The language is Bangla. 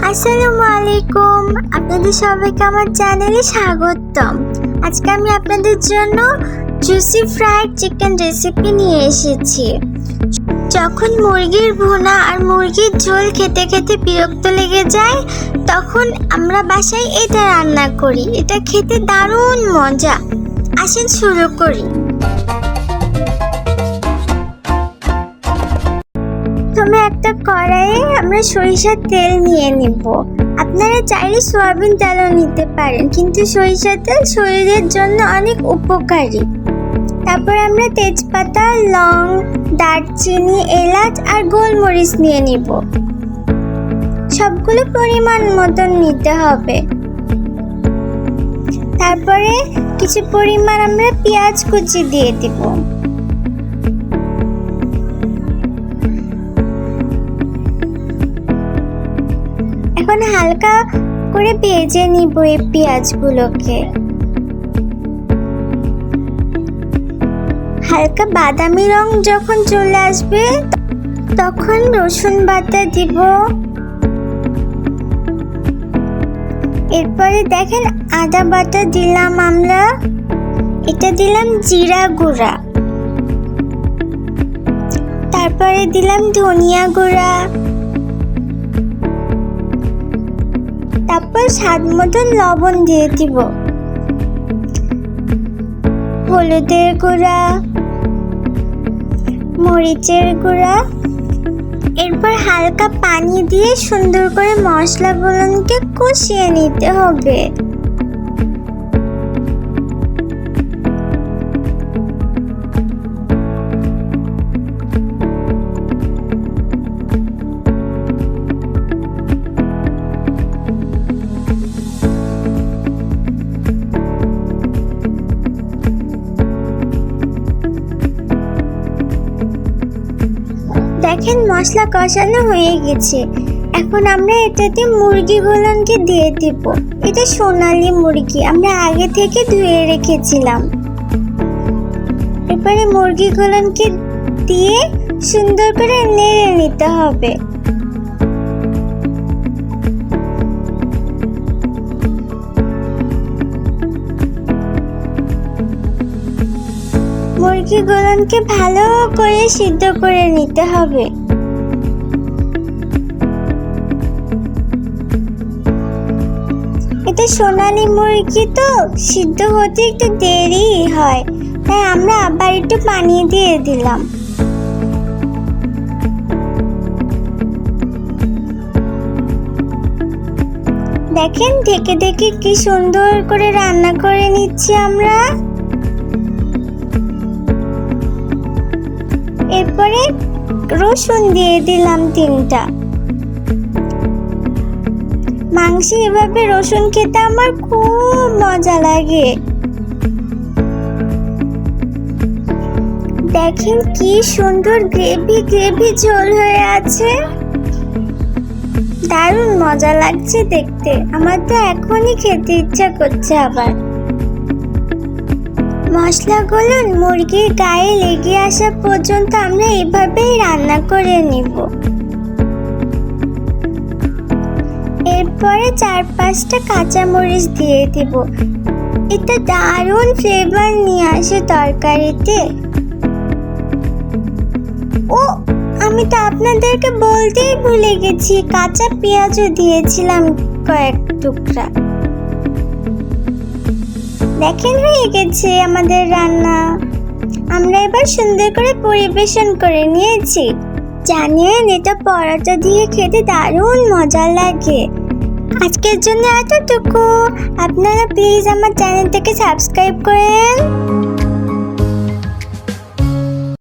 আসসালামু আলাইকুম, আপনাদের সবাইকে আমার চ্যানেলে স্বাগতম। আজকে আমি আপনাদের জন্য জুসি ফ্রাইড চিকেন রেসিপি নিয়ে এসেছি। যখন মুরগির ভুনা আর মুরগির ঝোল খেতে খেতে বিরক্ত লেগে যায়, তখন আমরা বাসায় এটা রান্না করি। এটা খেতে দারুণ মজা। আসেন শুরু করি। প্রথমে একটা কড়াইয়ে আমরা সরিষার তেল নিয়ে নিব। আপনারা চাইলে সয়াবিন তেলও নিতে পারেন, কিন্তু সরিষার তেল শরীরের জন্য অনেক উপকারী। তারপর আমরা তেজপাতা, লং, দারচিনি, এলাচ আর গোলমরিচ নিয়ে নিব। সবগুলো পরিমাণ মতন নিতে হবে। তারপরে কিছু পরিমাণ আমরা পেঁয়াজ কুচি দিয়ে দিব। এখন হালকা করে ভেজে নিব এই পেঁয়াজগুলোকে। হালকা বাদামি রং যখন চলে আসবে, তখন রসুন বাটা দিব। এরপরে দেখেন আদা বাটা দিলাম আমরা। এটা দিলাম জিরা গুঁড়া। তারপরে দিলাম ধনিয়া গুঁড়া। তারপর স্বাদ মতন লবণ দিয়ে দিব, হলুদের গুঁড়া, মরিচের গুঁড়া। এরপর হালকা পানি দিয়ে সুন্দর করে মশলাগুলোকে কষিয়ে নিতে হবে। দেখেন মশলা কষানো হয়ে গেছে। এখন আমরা এটাতে মুরগিগুলোকে দিয়ে দিব। এটা সোনালী মুরগি, আমরা আগে থেকে ধুয়ে রেখেছিলাম। এরপরে মুরগিগুলোকে দিয়ে সুন্দর করে নেড়ে নিতে হবে। মুরগিগুলোকে ভালো করে সিদ্ধ করে নিতে হবে। এটা সোনালী মুরগি, তো সিদ্ধ হতে একটু দেরি হয়, তাই আমরা আবার একটু পানি দিয়ে দিলাম। দেখেন ঢেকে ঢেকে কি সুন্দর করে রান্না করে নিচ্ছি আমরা। এরপরে রসুন দিয়ে দিলাম 3টা। মাংসে এভাবে রসুন খেতে আমার খুব মজা লাগে। দেখেন কি সুন্দর গ্রেভি গ্রেভি ঝোল হয়ে আছে, দারুণ মজা লাগছে দেখতে। আমার তো এখনই খেতে ইচ্ছা করছে আবার। মশলাগুলো মুরগির গায়ে লেগে আসা পর্যন্ত আমরা এভাবেই রান্না করে নিব। এরপরে 4-5টা কাঁচামরিচ দিয়ে দিব। এটা দারুণ ফ্লেভার নিয়ে আসে তরকারিতে। ও, আমি তো আপনাদেরকে বলতেই ভুলে গেছি, কাঁচা পেঁয়াজও দিয়েছিলাম কয়েক টুকরা। দেখেন হয়ে গেছে আমাদের রান্না। আমরা এবার সুন্দর করে পরিবেশন করে নিয়েছি। জানেন এটা পরোটা দিয়ে খেতে দারুণ মজা লাগে। আজকের জন্য এতটুকু। আপনারা প্লিজ আমার চ্যানেলটাকে সাবস্ক্রাইব করেন।